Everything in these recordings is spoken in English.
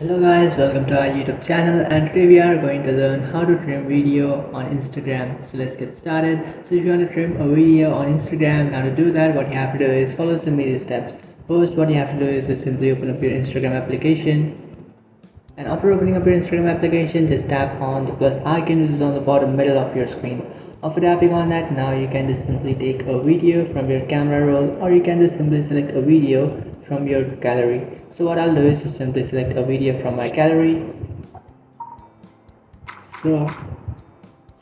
Hello guys, welcome to our YouTube channel, and today we are going to learn how to trim video on Instagram. So let's get started. So if you want to trim a video on Instagram, now to do that what you have to do is follow some these steps. First, what you have to do is just simply open up your Instagram application, and after opening up your Instagram application, just tap on the plus icon which is on the bottom middle of your screen. After tapping on that, now you can just simply take a video from your camera roll, or you can just simply select a video from your gallery. So what I'll do is just simply select a video from my gallery. So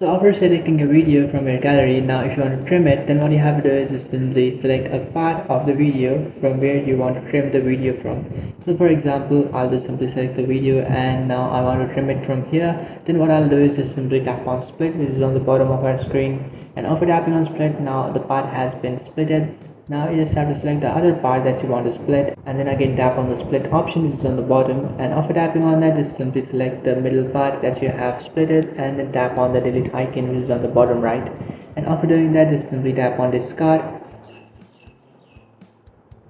after selecting a video from your gallery, now if you want to trim it, then what you have to do is just simply select a part of the video from where you want to trim the video from. So for example, I'll just simply select the video and now I want to trim it from here. Then what I'll do is just simply tap on split, which is on the bottom of our screen, and after tapping on split, now the part has been splitted. Now you just have to select the other part that you want to split, and then again tap on the split option which is on the bottom, and after tapping on that, just simply select the middle part that you have splitted, and then tap on the delete icon which is on the bottom right, and after doing that, just simply tap on discard.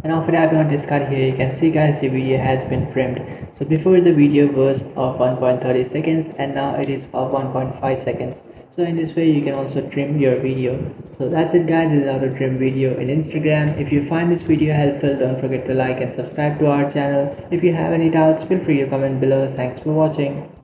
And after tapping on discard, here you can see guys, the video has been trimmed. So before the video was of 1.30 seconds and now it is of 1.5 seconds. So in this way you can also trim your video. So that's it guys, this is how to trim video in Instagram. If you find this video helpful, don't forget to like and subscribe to our channel. If you have any doubts, feel free to comment below. Thanks for watching.